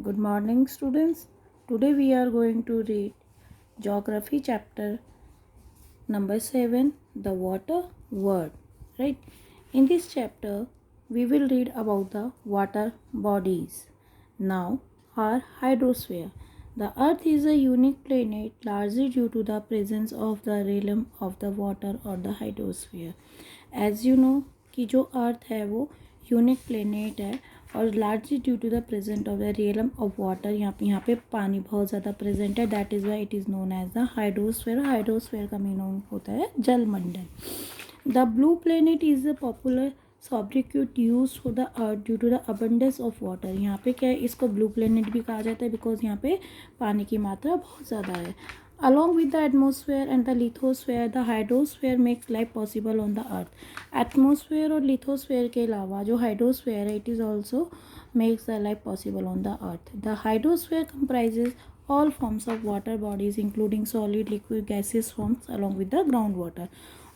Good morning, students. Today we are going to read Geography chapter number 7, the water word. Right? In this chapter, we will read about the water bodies. Now, our hydrosphere. The Earth is a unique planet largely due to the presence of the realm of the water or the hydrosphere. As you know कि जो अर्थ है वो unique planet है और largely due to the present of the realm of water यहाँ पे पानी बहुत ज़्यादा प्रेजेंट है. That is why it is known as the hydrosphere. Hydrosphere का मीनिंग होता है जलमंडल. The blue planet is a popular sobriquet use for the earth due to the abundance of water. यहाँ पे क्या है, इसको ब्लू प्लेनेट भी कहा जाता है बिकॉज यहाँ पे पानी की मात्रा बहुत ज़्यादा है. Along with the atmosphere and the lithosphere, the hydrosphere makes life possible on the earth. Atmosphere और lithosphere के अलावा जो hydrosphere है, it is also makes the life possible on the earth. The hydrosphere comprises all forms of water bodies including solid, liquid, gaseous forms along with the groundwater.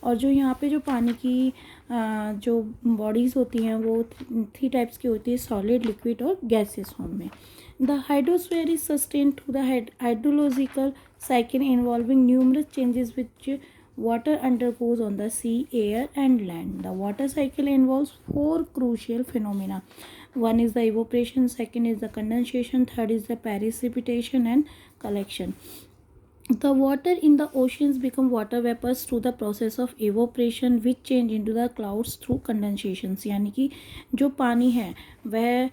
और जो यहाँ पे जो पानी की जो बॉडीज़ होती हैं वो 3 टाइप्स की होती है, सॉलिड, लिक्विड और गैसियस फॉर्म में. The hydrosphere is sustain through the hydrological cycle involving numerous changes which water undergoes on the sea, air and land. The water cycle involves 4 crucial phenomena. One is the evaporation, second is the condensation, third is the precipitation and collection. The water in the oceans become water vapors through the process of evaporation which change into the clouds through condensations. यानी कि जो पानी है वह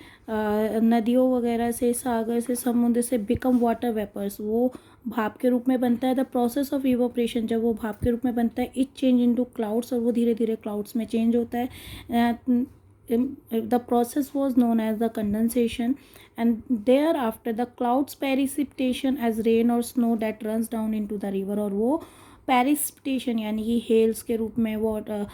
नदियों वगैरह से, सागर से, समुद्र से बिकम वाटर वेपर्स, वो भाप के रूप में बनता है. द प्रोसेस ऑफ इवोपरेशन, जब वो भाप के रूप में बनता है, इट चेंज इनटू क्लाउड्स, और वो धीरे धीरे क्लाउड्स में चेंज होता है. The process was known as the condensation, and thereafter the clouds precipitation as rain or snow that runs down into the river. और वो precipitation यानी कि हेल्स के रूप में, वाटर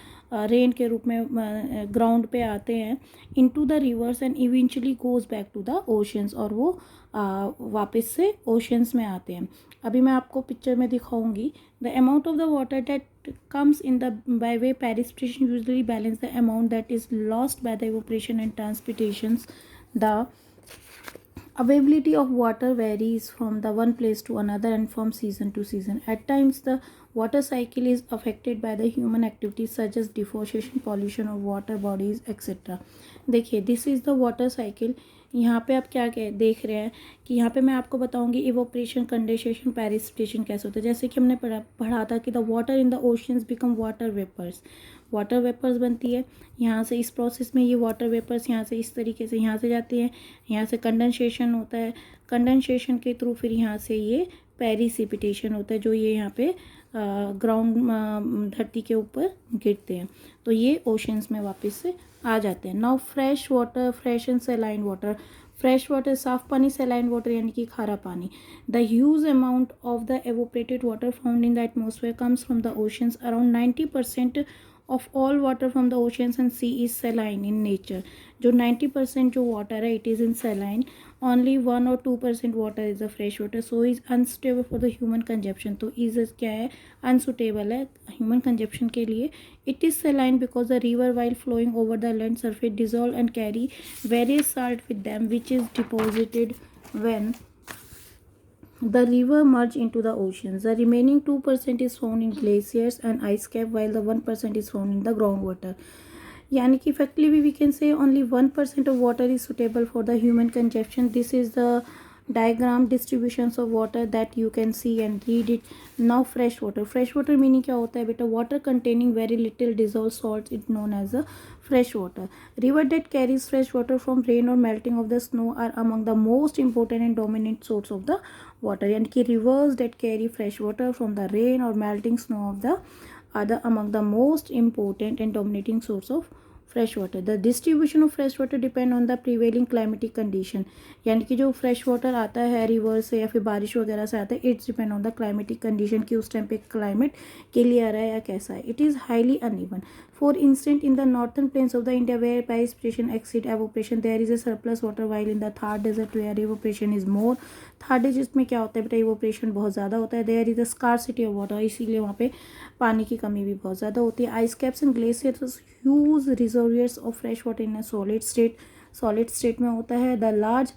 रेन के रूप में ग्राउंड पे आते हैं into the rivers and eventually goes back to the oceans, और वो वापस से ओशंस में आते हैं. अभी मैं आपको पिक्चर में दिखाऊंगी. The amount of the water that comes in the by way precipitation usually balance the amount that is lost by the evaporation and transpirations. The availability of water varies from the one place to another and from season to season. At times the water cycle is affected by the human activities such as deforestation, pollution of water bodies, etc. देखिए, this is the water cycle. यहाँ पे आप क्या देख रहे हैं कि यहाँ पे मैं आपको बताऊंगी इवोपरेशन, कंडेंसेशन, प्रेसिपिटेशन कैसे होता है. जैसे कि हमने पढ़ा था कि the water in the oceans become water vapours. Water vapours बनती है यहाँ से. इस प्रोसेस में ये वाटर वेपर्स यहाँ से इस तरीके से यहाँ से जाती हैं, यहाँ से कंडेंसेशन होता है. कंडेंसेशन के थ्रू फिर यहाँ से ये प्रेसिपिटेशन होता है, जो ये यहाँ पे ग्राउंड धरती के ऊपर गिरते हैं, तो ये ओशंस में वापस से आ जाते हैं. Now fresh water, fresh and saline water. Fresh water साफ पानी, सेलाइन वाटर यानी कि खारा पानी. The huge amount of the evaporated water found in the atmosphere comes from the oceans. Around 90% of all water from the oceans and sea is saline in nature. जो 90% जो water है it is in saline. Only 1 or 2% water is the fresh water, so is unsuitable for the human consumption. तो is क्या है, unsuitable है human consumption के लिए. It is saline because the river while flowing over the land surface dissolve and carry various salt with them which is deposited when the river merge into the oceans. The remaining 2% is found in glaciers and ice cap while the 1% is found in the groundwater. यानी कि effectively we can say only 1% of water is suitable for the human consumption. This is the diagram distributions of water that you can see and read it. Now fresh water. Fresh water meaning क्या होता है बेटा, water containing very little dissolved salts is known as a fresh water. River that carries fresh water from rain or melting of the snow are among the most important and dominant source of the water. यानी कि rivers that carry fresh water from the rain or melting snow of the are the among the most important and dominating source of fresh water. The distribution of fresh water depend on the prevailing climatic condition. यानी कि जो fresh water आता है river से या फिर बारिश वगैरह से आता है, it's depend on the climatic condition कि उस टाइम पे क्लाइमेट क्लियर है या कैसा है. It is highly uneven. For instance in the northern plains of the India where precipitation exceed evaporation there is a surplus water, while in the Thar desert where evaporation is more. Thar desert में क्या होता है बेटा, evaporation बहुत ज़्यादा होता है. there is a scarcity of water, इसीलिए वहाँ पे पानी की कमी भी बहुत ज़्यादा होती है. Ice caps and glaciers huge reservoirs of fresh water in a solid state. Solid state में होता है. द लार्ज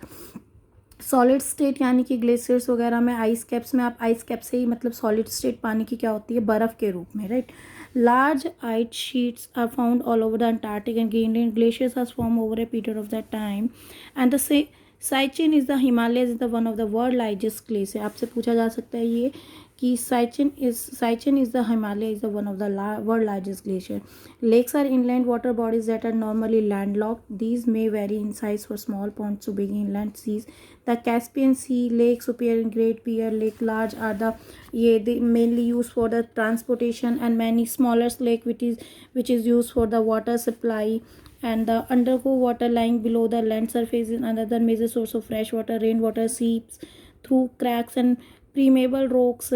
सॉलिड स्टेट यानी कि ग्लेशियर्स वगैरह में, आइस कैप्स में, आप आइस कैप से ही मतलब सॉलिड स्टेट पानी की क्या होती है, बर्फ़ के रूप में, right. Large ice sheets are found all over the Antarctic and Greenland. Glaciers are form over a period of that time. And the Siachen is the Himalayas is the one of the world largest glacier. आपसे पूछा जा सकता है ये कि Siachen is the Himalaya is the one of the world largest glacier. Lakes are inland water bodies that are normally landlocked. These may vary in size for small ponds to big inland seas. The Caspian Sea, Lake Superior and Great Bear Lake large are they mainly used for the transportation, and many smaller lake which is used for the water supply. And the undergo water lying below the land surface is another major source of fresh water. Rainwater seeps through cracks and permeable rocks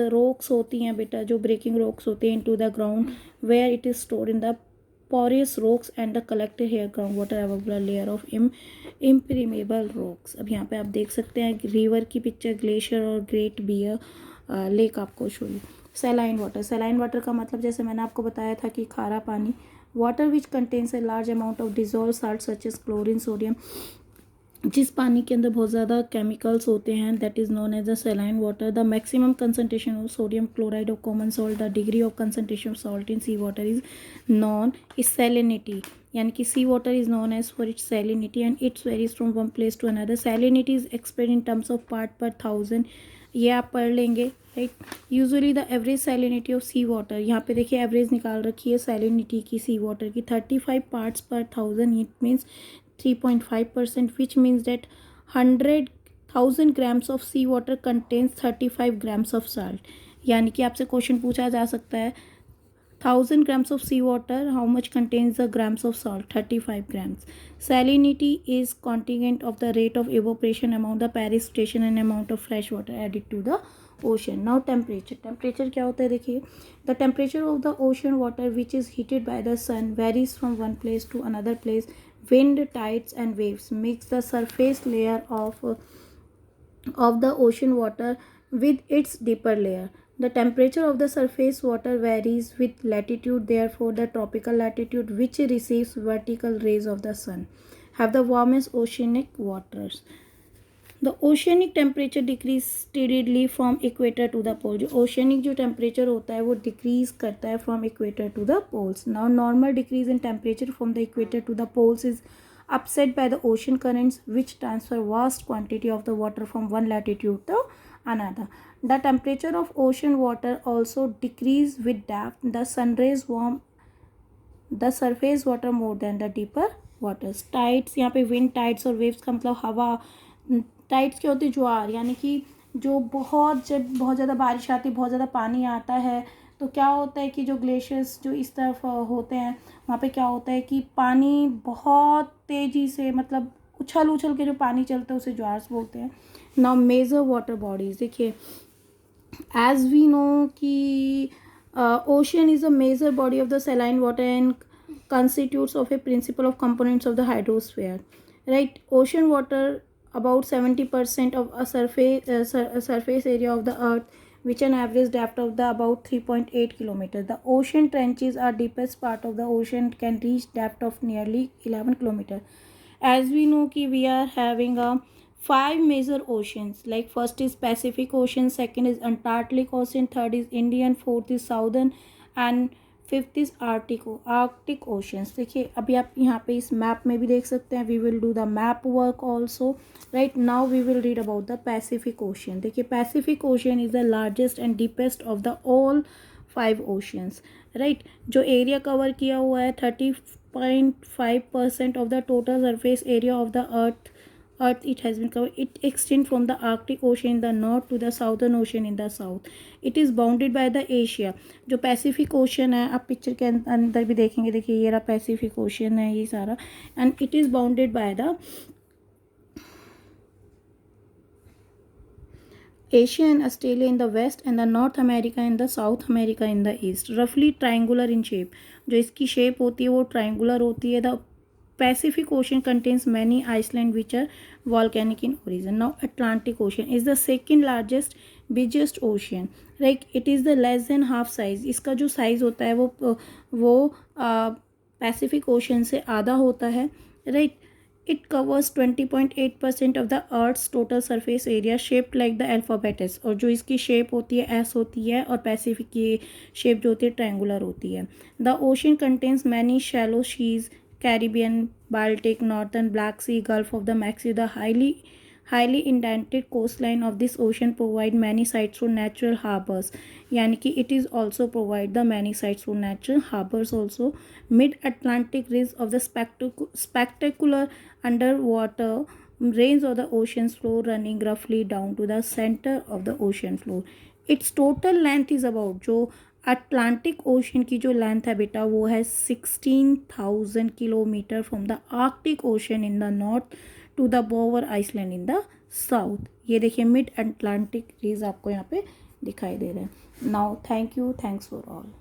होती हैं बेटा, जो breaking rocks होते हैं into the ground where it is stored in the porous rocks and the collected here groundwater above the layer of impermeable rocks. अब यहाँ पे आप देख सकते हैं रिवर की पिक्चर, ग्लेशियर और ग्रेट बियर लेक आपको शो हुई. सैलाइन वाटर का मतलब जैसे मैंने आपको बताया था कि खारा पानी. Water which contains a large amount of dissolve salt such as chlorine, sodium. जिस पानी के अंदर बहुत ज़्यादा केमिकल्स होते हैं, that is known as the saline water. The maximum concentration of sodium chloride of common salt. The degree of concentration of salt in sea water is known is salinity. यानी कि sea water is known as for its salinity and its varies from one place to another. Salinity is express in terms of part per thousand. ये आप पढ़ लेंगे, right. Usually the average salinity of sea water, यहाँ पे देखिए average निकाल रखी है सैलिनिटी की सी वाटर की, 35 पार्ट्स पर thousand. It means 3.5%, which means that 100,000 grams of sea water contains 35 grams of salt. यानी कि आपसे क्वेश्चन पूछा जा सकता है 1000 grams of sea water, how much contains the grams of salt? 35 grams. Salinity is contingent of the rate of evaporation, amount of precipitation and amount of fresh water added to the ocean. Now temperature क्या होता है देखिए. The temperature of the ocean water which is heated by the sun varies from one place to another place. Wind, tides and waves mix the surface layer of the ocean water with its deeper layer. The temperature of the surface water varies with latitude. Therefore, the tropical latitude, which receives vertical rays of the sun, have the warmest oceanic waters. The oceanic temperature decrease steadily from equator to the pole. जो oceanic जो temperature होता है वो decrease करता है from equator to the poles. Now normal decrease in temperature from the equator to the poles is upset by the ocean currents which transfer vast quantity of the water from one latitude to another. The temperature of ocean water also decrease with depth. The sun rays warm the surface water more than the deeper waters. Tides, यहाँ पे wind, tides और waves का मतलब हवा. Tides क्या होती है, ज्वार, यानी कि जो जब बहुत ज़्यादा बारिश आती है, बहुत ज़्यादा पानी आता है, तो क्या होता है कि जो ग्लेशियर्स जो इस तरफ होते हैं वहाँ पे क्या होता है कि पानी बहुत तेज़ी से मतलब उछल के जो पानी चलता है उसे ज्वार्स बोलते हैं. नाउ मेजर वाटर बॉडीज देखिए, एज वी नो कि ocean is a major body of the saline water and constitutes of a principle of components of the hydrosphere, right. Ocean water about 70% of a surface area of the earth, which an average depth of the about 3.8 kilometers. The ocean trenches are deepest part of the ocean, can reach depth of nearly 11 kilometers. As we know कि we are having a 5 major oceans, like first is Pacific Ocean, second is Antarctic Ocean, third is Indian, fourth is Southern and fifth is Arctic oceans. देखिए अभी आप यहाँ पे इस map में भी देख सकते हैं. We will do the map work also, right. Now we will read about the Pacific Ocean. देखिए Pacific Ocean is the largest and deepest of the all 5 oceans, right. जो एरिया कवर किया हुआ है 30.5% of the total surface area of the earth it has been covered. It extends from the Arctic Ocean in the north to the Southern Ocean in the south. It is bounded by the Asia. जो Pacific ocean है आप picture के अंदर भी देखेंगे, देखिए ये रहा पैसिफिक ओशन है ये सारा, and it is bounded by the Asia and Australia in the west and the North America and the South America in the east. Roughly triangular in shape. जो इसकी शेप होती है वो ट्राइंगुलर होती है. The Pacific Ocean contains many islands which are volcanic in origin. Now Atlantic Ocean is the second largest biggest ocean, right. It is the less than half size. इसका जो size होता है वो Pacific Ocean से आधा होता है, right. It covers 20.8% of the Earth's total surface area, shaped like the alphabet S. और जो इसकी शेप होती है एस होती है, और पैसिफिक की शेप जो होती है ट्रायंगुलर होती है. The ocean contains many shallow seas, Caribbean, Baltic, Northern Black Sea, Gulf of the Mexico. The highly indented coastline of this ocean provide many sites for natural harbors. यानी कि it is also provide the many sites for natural harbors also. Mid-Atlantic ridge of the spectacular underwater range of the ocean floor running roughly down to the center of the ocean floor. Its total length is about, जो Atlantic Ocean की जो length है बेटा वो है 16,000 kilometre from the Arctic Ocean in the north to the Bouvet island in the south. ये देखिए mid Atlantic रीज आपको यहाँ पे दिखाई दे रहे हैं. Now thank you, thanks for all.